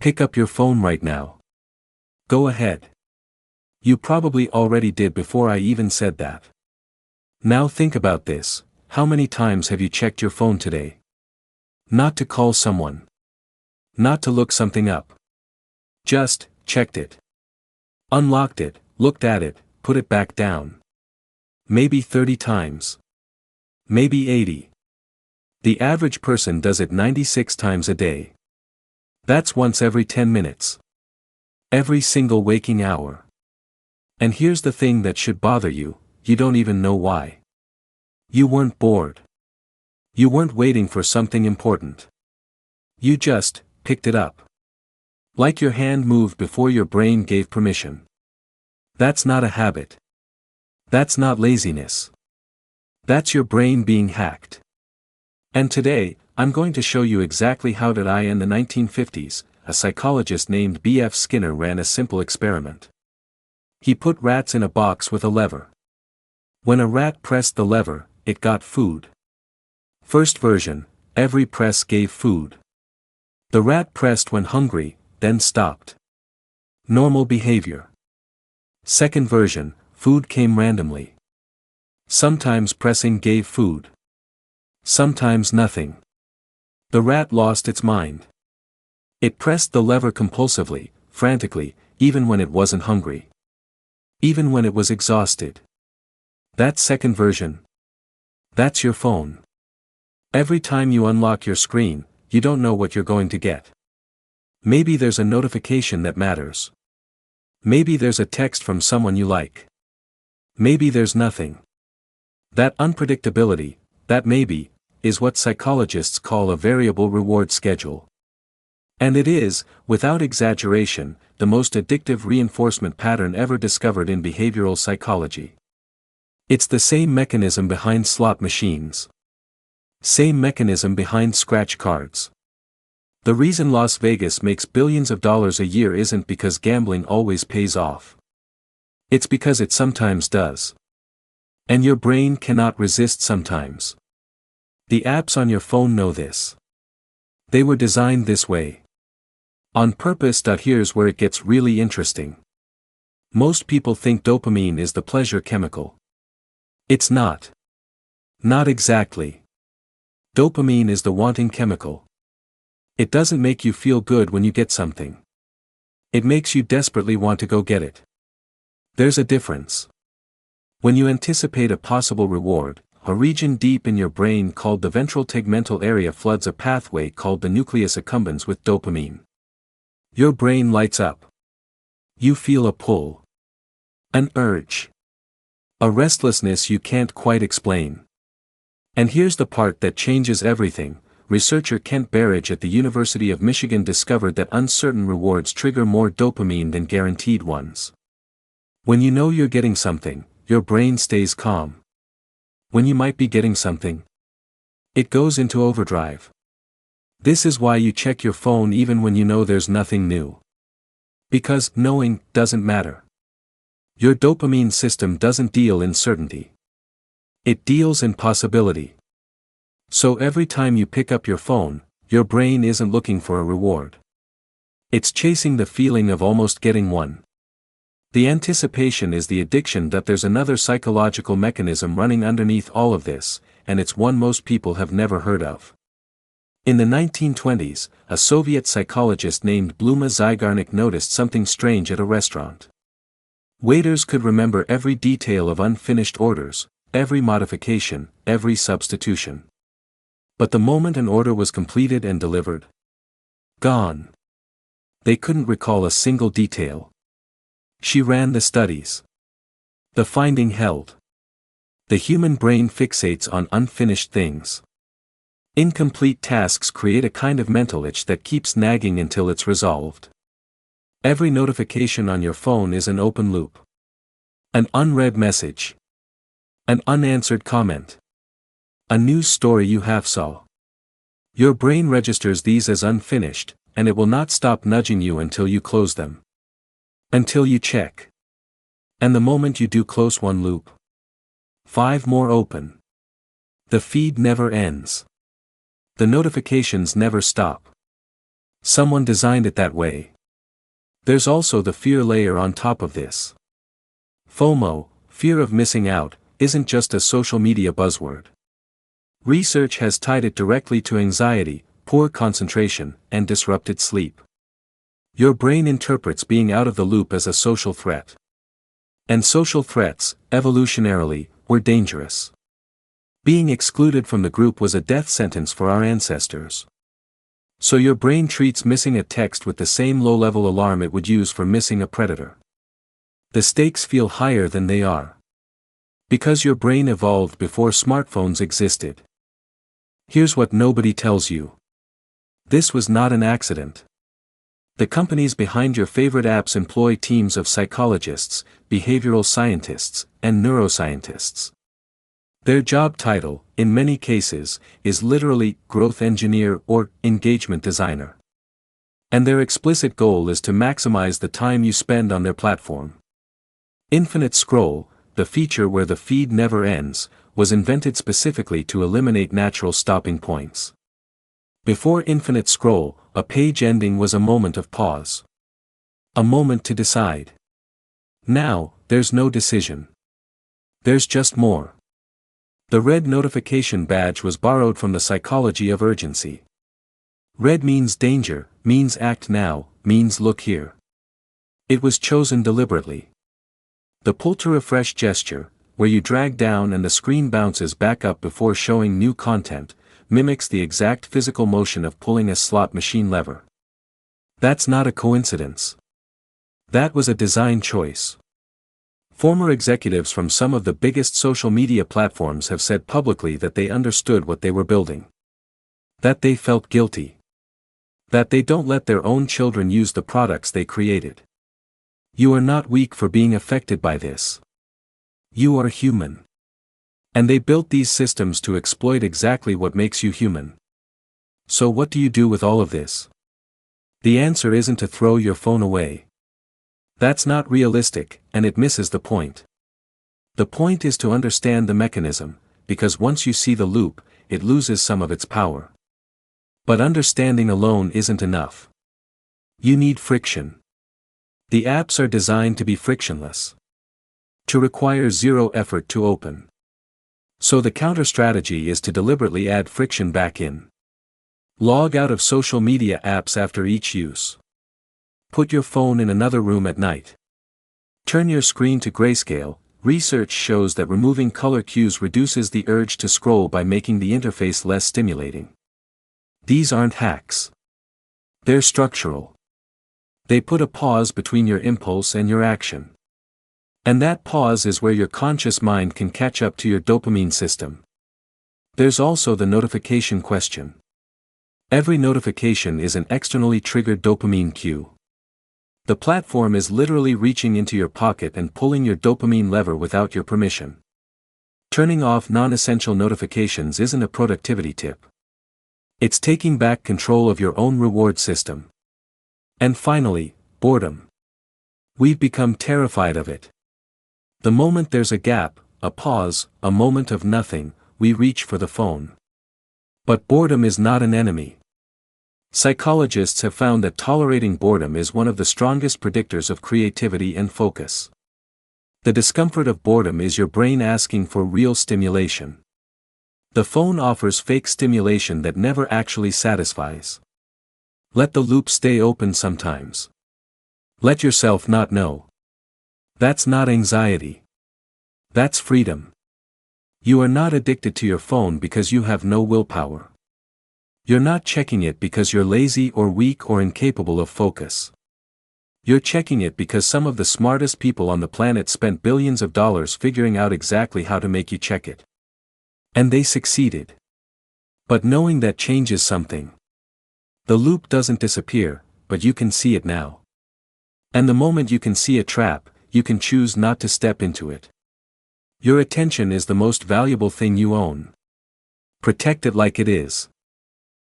Pick up your phone right now. Go ahead. You probably already did before I even said that. Now think about this, how many times have you checked your phone today? Not to call someone. Not to look something up. Just, checked it. Unlocked it, looked at it, put it back down. Maybe 30 times. Maybe 80. The average person does it 96 times a day. That's once every 10 minutes. Every single waking hour. And here's the thing that should bother you, you don't even know why. You weren't bored. You weren't waiting for something important. You just picked it up. Like your hand moved before your brain gave permission. That's not a habit. That's not laziness. That's your brain being hacked. And today, I'm going to show you exactly how did I in the 1950s, a psychologist named B.F. Skinner ran a simple experiment. He put rats in a box with a lever. When a rat pressed the lever, it got food. First version, every press gave food. The rat pressed when hungry, then stopped. Normal behavior. Second version, food came randomly. Sometimes pressing gave food. Sometimes nothing. The rat lost its mind. It pressed the lever compulsively, frantically, even when it wasn't hungry. Even when it was exhausted. That's second version. That's your phone. Every time you unlock your screen, you don't know what you're going to get. Maybe there's a notification that matters. Maybe there's a text from someone you like. Maybe there's nothing. That unpredictability, that maybe, is what psychologists call a variable reward schedule. And it is, without exaggeration, the most addictive reinforcement pattern ever discovered in behavioral psychology. It's the same mechanism behind slot machines. Same mechanism behind scratch cards. The reason Las Vegas makes billions of dollars a year isn't because gambling always pays off. It's because it sometimes does. And your brain cannot resist sometimes. The apps on your phone know this. They were designed this way. On purpose. Here's where it gets really interesting. Most people think dopamine is the pleasure chemical. It's not. Not exactly. Dopamine is the wanting chemical. It doesn't make you feel good when you get something. It makes you desperately want to go get it. There's a difference. When you anticipate a possible reward, a region deep in your brain called the ventral tegmental area floods a pathway called the nucleus accumbens with dopamine. Your brain lights up. You feel a pull. An urge. A restlessness you can't quite explain. And here's the part that changes everything. Researcher Kent Berridge at the University of Michigan discovered that uncertain rewards trigger more dopamine than guaranteed ones. When you know you're getting something, your brain stays calm. When you might be getting something, it goes into overdrive. This is why you check your phone even when you know there's nothing new. Because knowing doesn't matter. Your dopamine system doesn't deal in certainty. It deals in possibility. So every time you pick up your phone, your brain isn't looking for a reward. It's chasing the feeling of almost getting one. The anticipation is the addiction. There's another psychological mechanism running underneath all of this, and it's one most people have never heard of. In the 1920s, a Soviet psychologist named Bluma Zygarnik noticed something strange at a restaurant. Waiters could remember every detail of unfinished orders, every modification, every substitution. But the moment an order was completed and delivered, gone. They couldn't recall a single detail. She ran the studies. The finding held. The human brain fixates on unfinished things. Incomplete tasks create a kind of mental itch that keeps nagging until it's resolved. Every notification on your phone is an open loop. An unread message. An unanswered comment. A news story you half saw. Your brain registers these as unfinished, and it will not stop nudging you until you close them. Until you check. And the moment you do close one loop, 5 more open. The feed never ends. The notifications never stop. Someone designed it that way. There's also the fear layer on top of this. FOMO, fear of missing out, isn't just a social media buzzword. Research has tied it directly to anxiety, poor concentration, and disrupted sleep. Your brain interprets being out of the loop as a social threat. And social threats, evolutionarily, were dangerous. Being excluded from the group was a death sentence for our ancestors. So your brain treats missing a text with the same low-level alarm it would use for missing a predator. The stakes feel higher than they are. Because your brain evolved before smartphones existed. Here's what nobody tells you. This was not an accident. The companies behind your favorite apps employ teams of psychologists, behavioral scientists, and neuroscientists. Their job title, in many cases, is literally growth engineer or engagement designer. And their explicit goal is to maximize the time you spend on their platform. Infinite Scroll, the feature where the feed never ends, was invented specifically to eliminate natural stopping points. Before Infinite Scroll, a page ending was a moment of pause. A moment to decide. Now, there's no decision. There's just more. The red notification badge was borrowed from the psychology of urgency. Red means danger, means act now, means look here. It was chosen deliberately. The pull to refresh gesture, where you drag down and the screen bounces back up before showing new content, mimics the exact physical motion of pulling a slot machine lever. That's not a coincidence. That was a design choice. Former executives from some of the biggest social media platforms have said publicly that they understood what they were building. That they felt guilty. That they don't let their own children use the products they created. You are not weak for being affected by this. You are human. And they built these systems to exploit exactly what makes you human. So what do you do with all of this? The answer isn't to throw your phone away. That's not realistic, and it misses the point. The point is to understand the mechanism, because once you see the loop, it loses some of its power. But understanding alone isn't enough. You need friction. The apps are designed to be frictionless. To require zero effort to open. So the counter-strategy is to deliberately add friction back in. Log out of social media apps after each use. Put your phone in another room at night. Turn your screen to grayscale. Research shows that removing color cues reduces the urge to scroll by making the interface less stimulating. These aren't hacks. They're structural. They put a pause between your impulse and your action. And that pause is where your conscious mind can catch up to your dopamine system. There's also the notification question. Every notification is an externally triggered dopamine cue. The platform is literally reaching into your pocket and pulling your dopamine lever without your permission. Turning off non-essential notifications isn't a productivity tip. It's taking back control of your own reward system. And finally, boredom. We've become terrified of it. The moment there's a gap, a pause, a moment of nothing, we reach for the phone. But boredom is not an enemy. Psychologists have found that tolerating boredom is one of the strongest predictors of creativity and focus. The discomfort of boredom is your brain asking for real stimulation. The phone offers fake stimulation that never actually satisfies. Let the loop stay open sometimes. Let yourself not know. That's not anxiety. That's freedom. You are not addicted to your phone because you have no willpower. You're not checking it because you're lazy or weak or incapable of focus. You're checking it because some of the smartest people on the planet spent billions of dollars figuring out exactly how to make you check it. And they succeeded. But knowing that changes something. The loop doesn't disappear, but you can see it now. And the moment you can see a trap, you can choose not to step into it. Your attention is the most valuable thing you own. Protect it like it is.